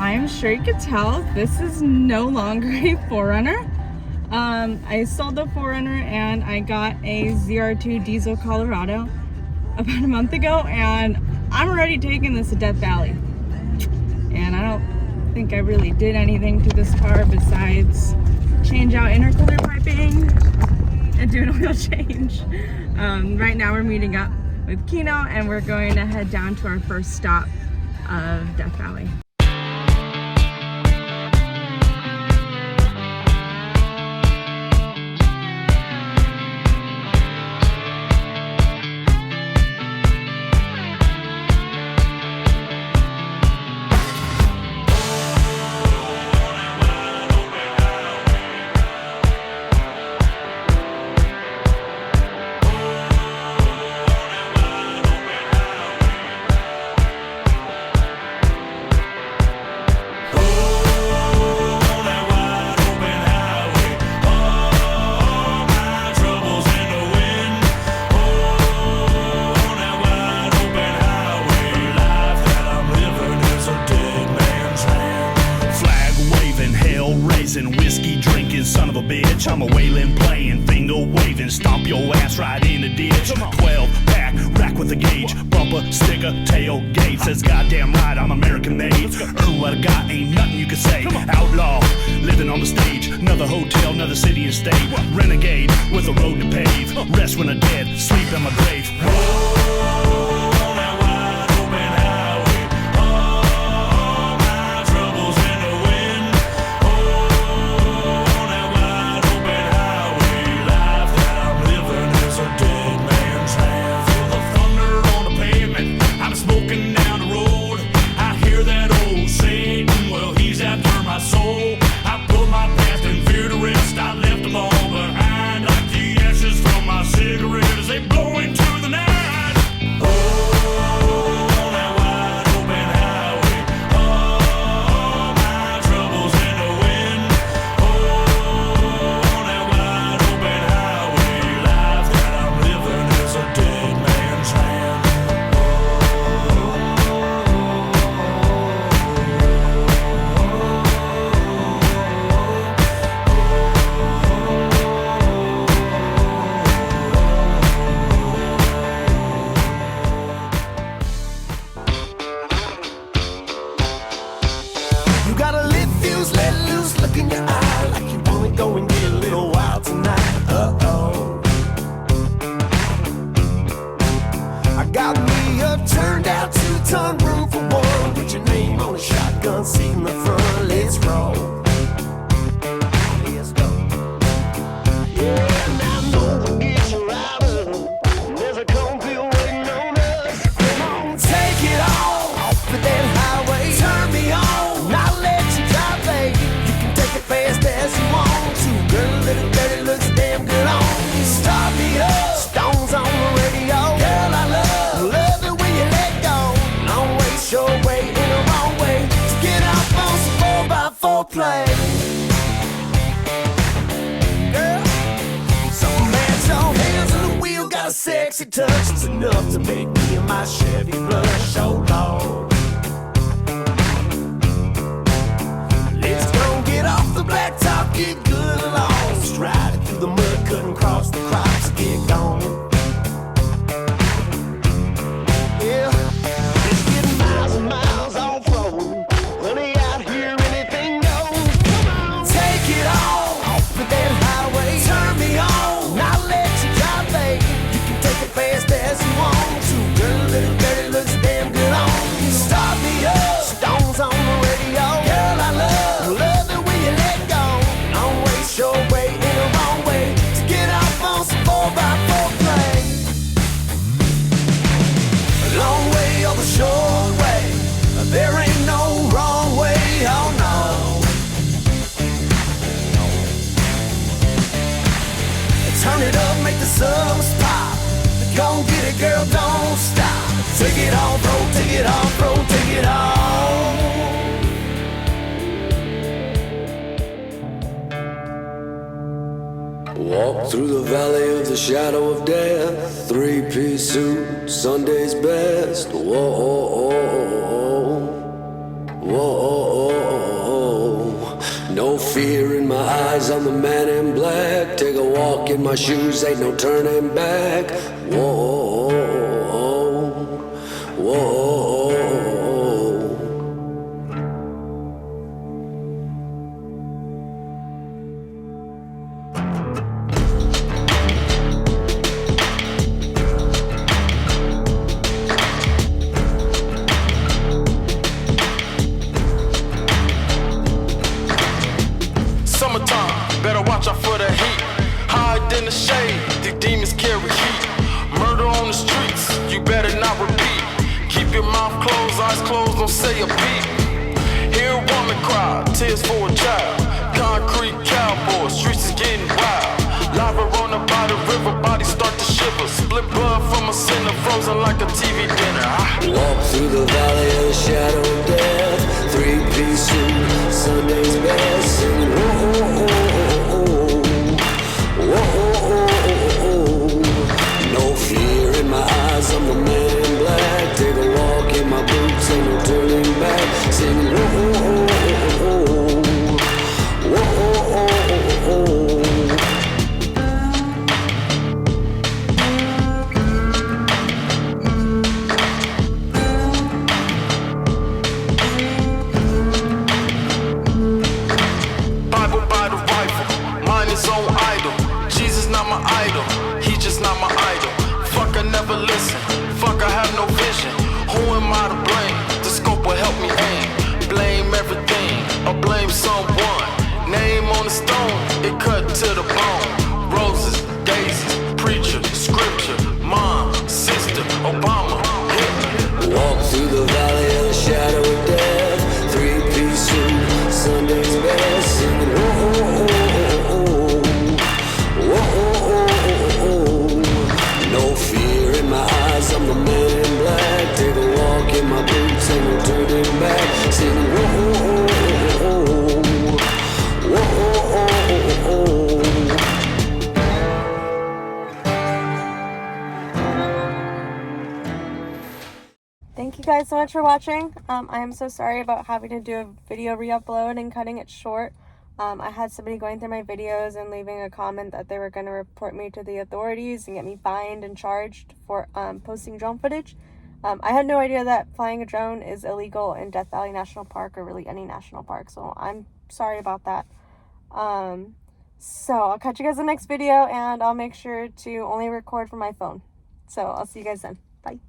I'm sure you could tell this is no longer a 4Runner. I sold the 4Runner and I got a ZR2 diesel Colorado about a month ago, and I'm already taking this to Death Valley. And I don't think I really did anything to this car besides change out intercooler piping and do an oil change. Right now we're meeting up with Kino and we're going to head down to our first stop of Death Valley. Whiskey drinking son of a bitch, I'm a wailing, playing, finger waving, stomp your ass right in the ditch. 12 pack, rack with a gauge, bumper, sticker, tailgate. Says goddamn right, I'm American made. Earn what I got, ain't nothing you can say. Outlaw, living on the stage, another hotel, another city and state. Renegade with a road to pave, rest when I'm dead, sleep in my grave. Sexy touch is enough to make me and my Chevy blush, oh Lord. Let's go get off the blacktop, get good along. Striding through the mud, cutting across the crops, get gone. Yeah, let's get miles and miles off-road. Honey, out here anything goes. Come on, take it all off of that highway. Turn me on, I'll let you drive, baby. Fast as you want to, girl, little dirty looks damn good on you. Start me up, Stones on the radio. Girl, I love it when you let go. Don't waste your way in the wrong way to get off on some 4x4 play. A long way or the short way, there ain't no wrong way, oh no. Turn it up, make the subs pop. Go get it, girl, don't stop. Take it off, road, take it off, road, take it off. Walk through the valley of the shadow of death. Three-piece suit, Sunday's best. Whoa, Whoa, no fear in my eyes, I'm the man in black. Take a walk in my shoes, ain't no turning back. Whoa, whoa. Better watch out for the heat. Hide in the shade, the demons carry heat. Murder on the streets, you better not repeat. Keep your mouth closed, eyes closed, don't say a beat. Hear a woman cry, tears for a child. Concrete cowboy, streets is getting wild. Lava running by the river, bodies start to shiver. Split blood from a sinner, frozen like a TV dinner. Walk through the valley of the shadow of death. Three-piece suit, Sunday's best. Singing, whoa. No fear in my eyes, I'm the man in black. Take a walk in my boots, ain't no turning back. Singing, Bible by the rifle, mine is on idol. Jesus not my idol, he just not my idol. Fuck, I never listen, fuck, I have no vision. Who am I to blame? The scope will help me aim. Blame everything, or blame someone. Name on the stone, it cut to the bone. Roses, daisies, preacher, scripture, mom, sister, Obama, Hitler. walk through the valley of the shadow of death. Three-piece suit, Sunday's best. Singing, no fear in my eyes, I'm the man in black. Take a walk in my boots, ain't no turning back. Singing, Thank you guys so much for watching. I am so sorry about having to do a video re-upload and cutting it short. I had somebody going through my videos and leaving a comment that they were going to report me to the authorities and get me fined and charged for posting drone footage. I had no idea that flying a drone is illegal in Death Valley National Park or really any national park, so I'm sorry about that. So I'll catch you guys in the next video, and I'll make sure to only record from my phone. So I'll see you guys then.